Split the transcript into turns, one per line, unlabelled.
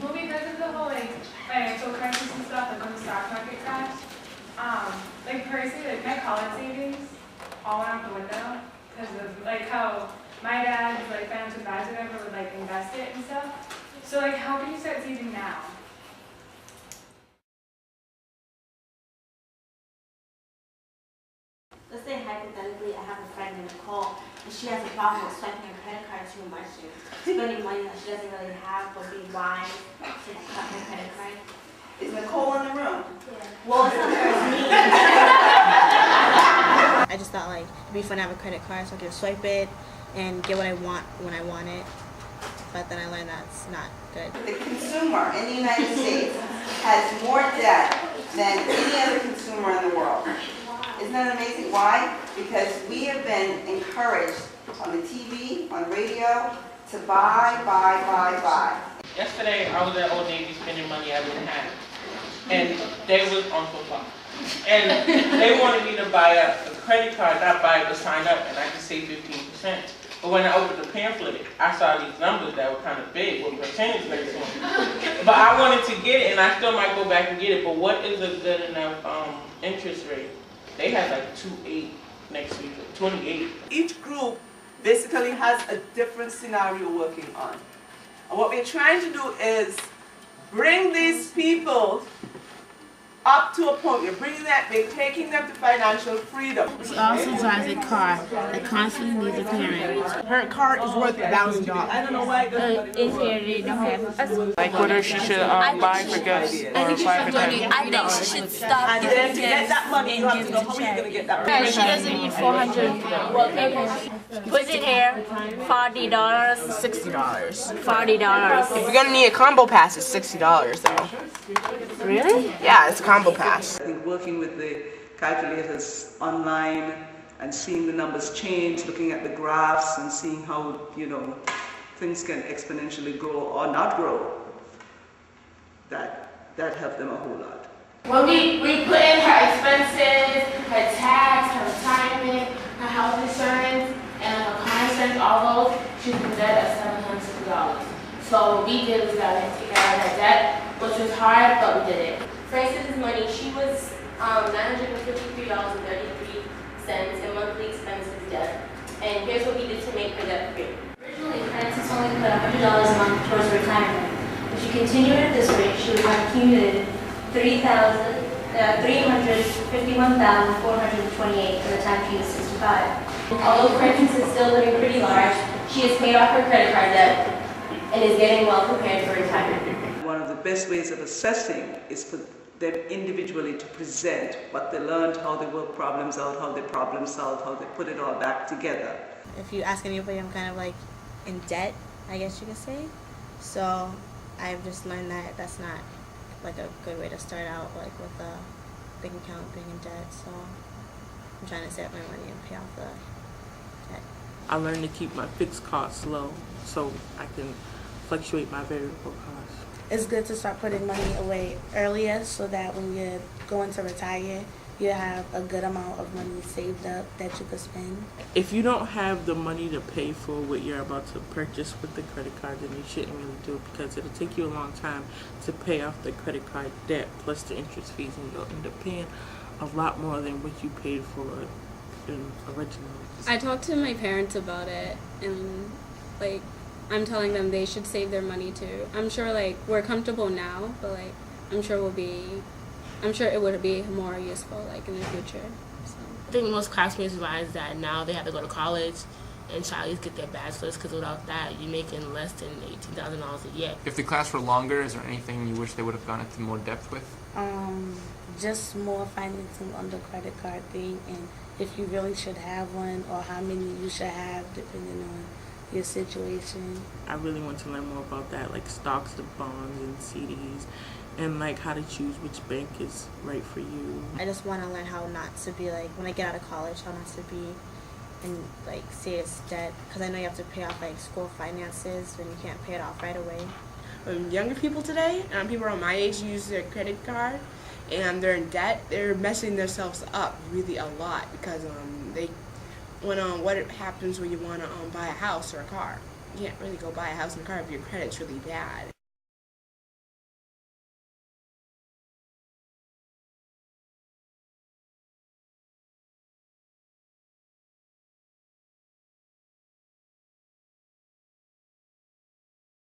Well, because of the whole like financial crisis and stuff, like when the stock market crashed, like personally, like my college savings all went out the window because of like how my dad's like financial advisor never would like invest it and stuff. So like, how can you start saving now?
Let's say hypothetically, I have a friend named Nicole, and she has a problem with swiping her credit card too much and spending money that she doesn't really have, but be wise to cut her credit card.
Is Nicole in the room?
Yeah. Well, it's not her, it's me.
I just thought like it'd be fun to have a credit card so I could swipe it and get what I want when I want it. But then I learned that's not good.
The consumer in the United States has more debt than any other consumer in the world. Isn't that amazing? Why? Because we have been encouraged on the TV, on radio, to buy.
Yesterday, I was at Old Navy spending money I didn't have. And they was on football. And they wanted me to buy a credit card, not buy it, but sign up, and I could save 15%. But when I opened the pamphlet, I saw these numbers that were kind of big with percentage rates on it. But I wanted to get it, and I still might go back and get it, but what is a good enough interest rate? They had like 2.8 next week, 28.
Each group basically has a different scenario working on. And what we're trying to do is bring these people up to a point. We're taking them to financial freedom.
She also drives a car that constantly needs repairing.
Her car is worth $1,000.
I don't know why it doesn't.
It's here, they don't have.
Like whether she should buy for gifts or buy for things.
I think she should stop
And then to get that money, you have to know how you're going to get that money.
She doesn't need 400.
Put it here, $40.
$60.
$40.
If you're gonna need a combo pass, it's $60 though.
Really?
Yeah, it's a combo pass.
I think working with the calculators online and seeing the numbers change, looking at the graphs and seeing how, things can exponentially grow or not grow, that helped them a whole lot.
When we put in her expenses, her tax, her retirement, her health insurance, and her car insurance, all those, she's in debt of $750. So what we did was that we had to take out of that debt, which was hard, but we did it.
Frances' money, she was $953.33 in monthly expenses debt. And here's what we did to make her debt free.
Originally, Frances only put $100 a month towards retirement. If she continued at this rate, she would have accumulated $351,428 by the time she was 65.
Although Frances is still living pretty large, she has paid off her credit card debt and is getting well prepared for retirement.
One of the best ways of assessing is for them individually to present what they learned, how they work problems out, how they problem solve, how they put it all back together.
If you ask anybody, I'm kind of like in debt, I guess you could say. So I've just learned that that's not like a good way to start out, like with a big account being in debt. So I'm trying to save my money and pay off the debt.
I learned to keep my fixed costs low so I can fluctuate my variable costs.
It's good to start putting money away earlier so that when you're going to retire, you have a good amount of money saved up that you could spend.
If you don't have the money to pay for what you're about to purchase with the credit card, then you shouldn't really do it because it'll take you a long time to pay off the credit card debt plus the interest fees, and you'll end up paying a lot more than what you paid for originally.
I talked to my parents about it, and I'm telling them they should save their money too. I'm sure we're comfortable now, but I'm sure it would be more useful in the future. So.
I think most classmates realize that now they have to go to college and try to get their bachelor's, because without that, you're making less than $18,000 a year.
If the class were longer, is there anything you wish they would have gone into more depth with?
Just more financing on the credit card thing, and if you really should have one, or how many you should have, depending on your situation.
I really want to learn more about that, like stocks and bonds and CDs, and how to choose which bank is right for you.
I just want to learn how not to be when I get out of college, how not to be in serious debt, because I know you have to pay off school finances when you can't pay it off right away.
Younger people today, people around my age, use their credit card and they're in debt. They're messing themselves up really a lot because what happens when you want to buy a house or a car? You can't really go buy a house and a car if your credit's really bad.